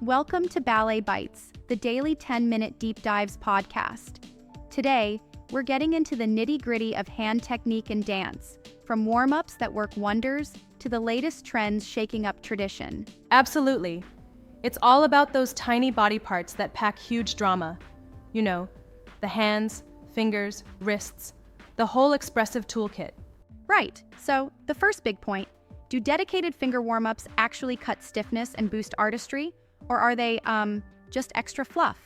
Welcome to Ballet Bites, the daily 10-minute deep dives podcast. Today, we're getting into the nitty-gritty of hand technique and dance, from warm-ups that work wonders to the latest trends shaking up tradition. Absolutely. It's all about those tiny body parts that pack huge drama. You know, the hands, fingers, wrists, the whole expressive toolkit. Right, so the first big point, do dedicated finger warm-ups actually cut stiffness and boost artistry? Or are they, just extra fluff?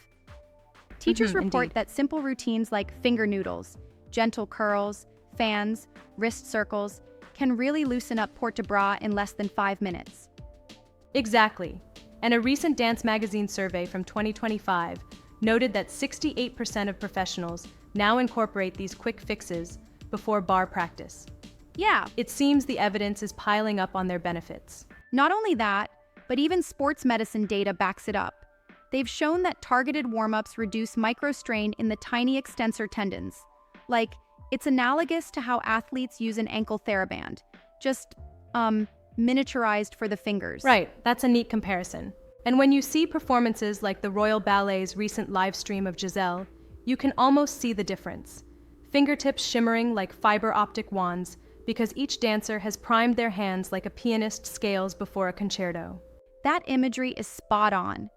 Teachers report indeed. that simple routines like finger noodles, gentle curls, fans, wrist circles can really loosen up port-de-bras in less than 5 minutes. Exactly. And a recent Dance Magazine survey from 2025 noted that 68% of professionals now incorporate these quick fixes before bar practice. Yeah, It seems the evidence is piling up on their benefits. not only that, but even sports medicine data backs it up. They've shown that targeted warm-ups reduce microstrain in the tiny extensor tendons. Like, it's analogous to how athletes use an ankle TheraBand, just, miniaturized for the fingers. Right, that's a neat comparison. And when you see performances like the Royal Ballet's recent live stream of Giselle, you can almost see the difference. Fingertips shimmering like fiber optic wands because each dancer has primed their hands like a pianist scales before a concerto. That imagery is spot on.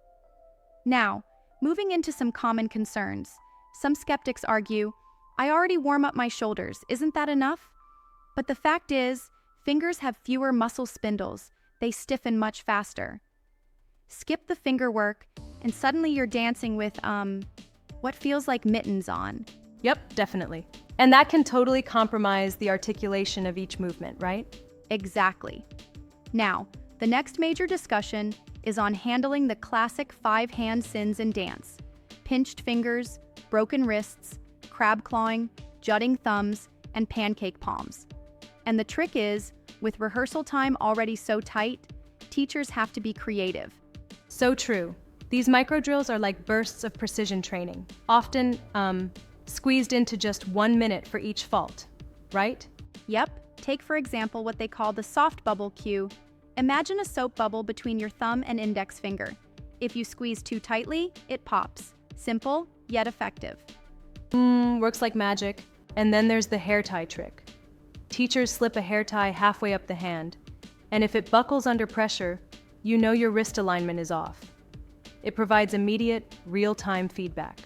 Now, moving into some common concerns. Some skeptics argue, I already warm up my shoulders, isn't that enough? But the fact is, fingers have fewer muscle spindles, they stiffen much faster. Skip the finger work, and suddenly you're dancing with, what feels like mittens on. Yep, definitely. And that can totally compromise the articulation of each movement, right? Exactly. Now, the next major discussion is on handling the classic 5-hand sins in dance. Pinched fingers, broken wrists, crab clawing, jutting thumbs, and pancake palms. And the trick is, with rehearsal time already so tight, teachers have to be creative. So true. These micro drills are like bursts of precision training, often, squeezed into just 1 minute for each fault, right? Yep, take for example what they call the soft bubble cue. Imagine a soap bubble between your thumb and index finger. If you squeeze too tightly, it pops. Simple, yet effective. Works like magic. And then there's the hair tie trick. Teachers slip a hair tie halfway up the hand, and if it buckles under pressure, you know your wrist alignment is off. It provides immediate, real-time feedback.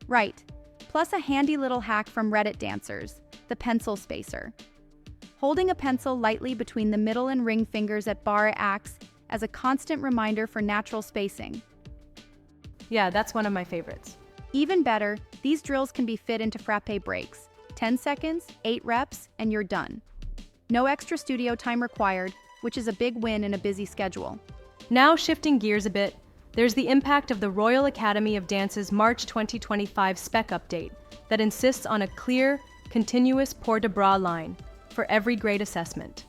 Right, plus a handy little hack from Reddit dancers, the pencil spacer. Holding a pencil lightly between the middle and ring fingers at bar acts as a constant reminder for natural spacing. Yeah, that's one of my favorites. Even better, these drills can be fit into frappe breaks. 10 seconds, 8 reps, and you're done. No extra studio time required, which is a big win in a busy schedule. Now shifting gears a bit, there's the impact of the Royal Academy of Dance's March 2025 spec update that insists on a clear, continuous port-de-bras line for every grade assessment.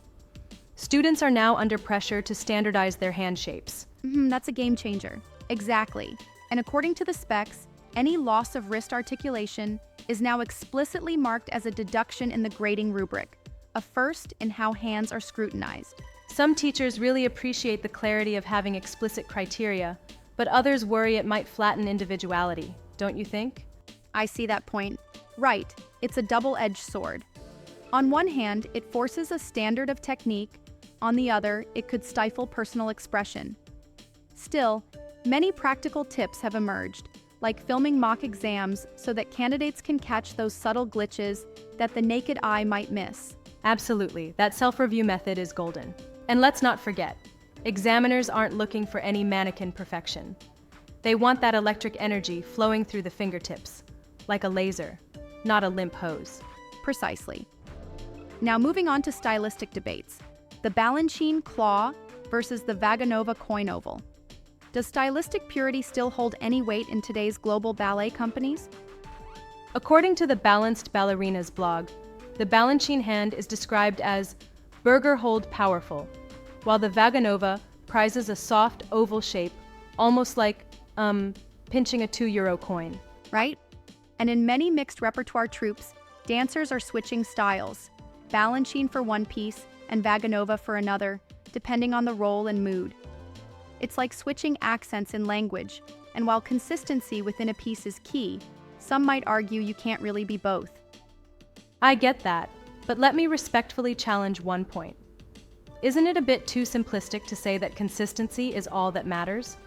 Students are now under pressure to standardize their hand shapes. That's a game changer. Exactly. And according to the specs, any loss of wrist articulation is now explicitly marked as a deduction in the grading rubric, a first in how hands are scrutinized. Some teachers really appreciate the clarity of having explicit criteria, but others worry it might flatten individuality, don't you think? I see that point. Right, it's a double-edged sword. On one hand, it forces a standard of technique. On the other, it could stifle personal expression. Still, many practical tips have emerged, like filming mock exams so that candidates can catch those subtle glitches that the naked eye might miss. Absolutely, that self-review method is golden. And let's not forget, examiners aren't looking for any mannequin perfection. They want that electric energy flowing through the fingertips, like a laser, not a limp hose. Precisely. Now moving on to stylistic debates. The Balanchine claw versus the Vaganova coin oval. Does stylistic purity still hold any weight in today's global ballet companies? According to the Balanced Ballerina's blog, the Balanchine hand is described as burger hold powerful, while the Vaganova prizes a soft oval shape, almost like, pinching a €2 coin. Right? And in many mixed repertoire troupes, dancers are switching styles. Balanchine for one piece and Vaganova for another, depending on the role and mood. It's like switching accents in language, and while consistency within a piece is key, some might argue you can't really be both. I get that, but let me respectfully challenge one point. Isn't it a bit too simplistic to say that consistency is all that matters?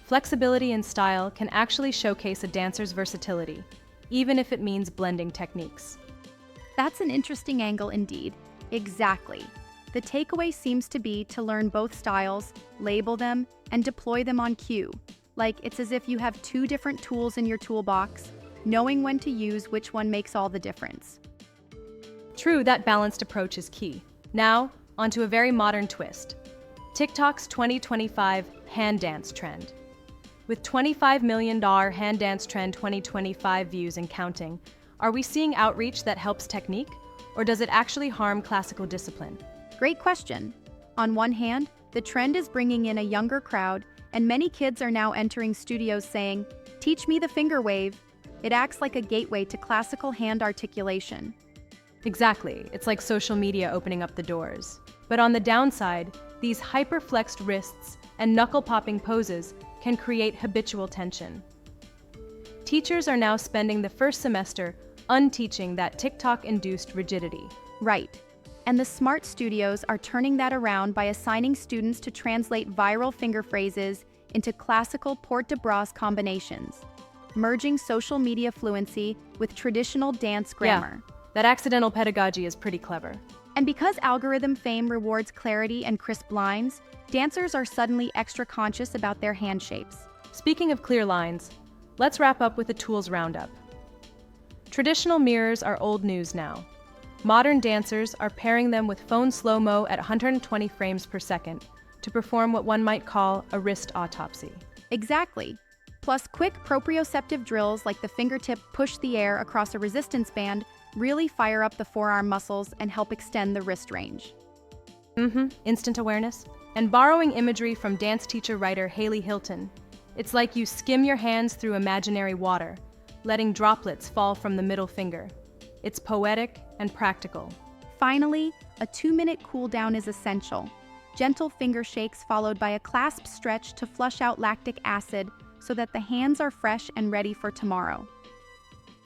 Flexibility and style can actually showcase a dancer's versatility, even if it means blending techniques. That's an interesting angle indeed. Exactly. The takeaway seems to be to learn both styles, label them, and deploy them on cue. Like it's as if you have two different tools in your toolbox, knowing when to use which one makes all the difference. True, that balanced approach is key. Now, onto a very modern twist. TikTok's 2025 hand dance trend. With $25 million hand dance trend 2025 views and counting, are we seeing outreach that helps technique, or does it actually harm classical discipline? Great question. On one hand, the trend is bringing in a younger crowd, and many kids are now entering studios saying, "Teach me the finger wave." It acts like a gateway to classical hand articulation. Exactly, it's like social media opening up the doors. But on the downside, these hyper-flexed wrists and knuckle-popping poses can create habitual tension. Teachers are now spending the first semester unteaching that TikTok-induced rigidity. Right. And the smart studios are turning that around by assigning students to translate viral finger phrases into classical port-de-bras combinations, merging social media fluency with traditional dance grammar. Yeah, that accidental pedagogy is pretty clever. And because algorithm fame rewards clarity and crisp lines, dancers are suddenly extra conscious about their hand shapes. Speaking of clear lines, let's wrap up with a tools roundup. Traditional mirrors are old news now. Modern dancers are pairing them with phone slow-mo at 120 frames per second to perform what one might call a wrist autopsy. Exactly. Plus, quick proprioceptive drills like the fingertip push the air across a resistance band really fire up the forearm muscles and help extend the wrist range. Instant awareness. And borrowing imagery from dance teacher-writer Haley Hilton, it's like you skim your hands through imaginary water, letting droplets fall from the middle finger. It's poetic and practical. Finally, a 2-minute cool down is essential. Gentle finger shakes followed by a clasp stretch to flush out lactic acid so that the hands are fresh and ready for tomorrow.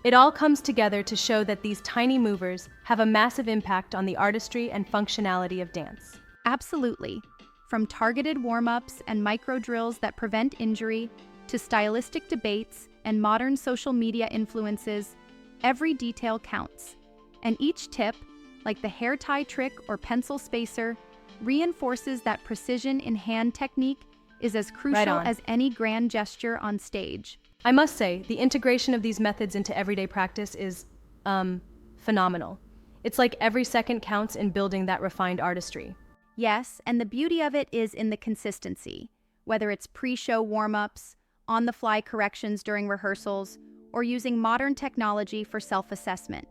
It all comes together to show that these tiny movers have a massive impact on the artistry and functionality of dance. Absolutely. From targeted warm-ups and micro-drills that prevent injury to stylistic debates and modern social media influences, every detail counts. And each tip, like the hair tie trick or pencil spacer, reinforces that precision in hand technique is as crucial as any grand gesture on stage. I must say, the integration of these methods into everyday practice is, phenomenal. It's like every second counts in building that refined artistry. Yes, and the beauty of it is in the consistency. Whether it's pre-show warm-ups, on-the-fly corrections during rehearsals, or using modern technology for self-assessment.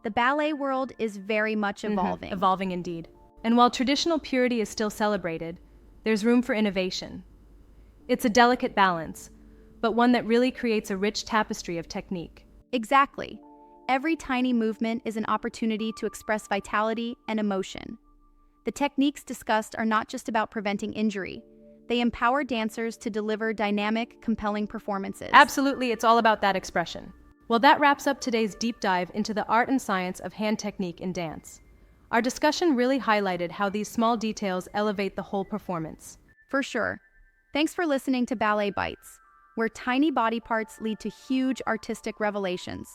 The ballet world is very much evolving. Evolving indeed. And while traditional purity is still celebrated, there's room for innovation. It's a delicate balance, but one that really creates a rich tapestry of technique. Exactly. Every tiny movement is an opportunity to express vitality and emotion. The techniques discussed are not just about preventing injury. They empower dancers to deliver dynamic, compelling performances. Absolutely, it's all about that expression. Well, that wraps up today's deep dive into the art and science of hand technique in dance. Our discussion really highlighted how these small details elevate the whole performance. For sure. Thanks for listening to Ballet Bites, where tiny body parts lead to huge artistic revelations.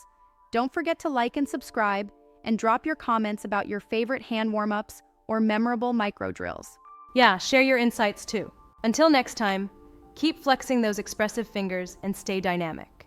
Don't forget to like and subscribe, and drop your comments about your favorite hand warm-ups or memorable micro drills. Yeah, share your insights too. Until next time, keep flexing those expressive fingers and stay dynamic.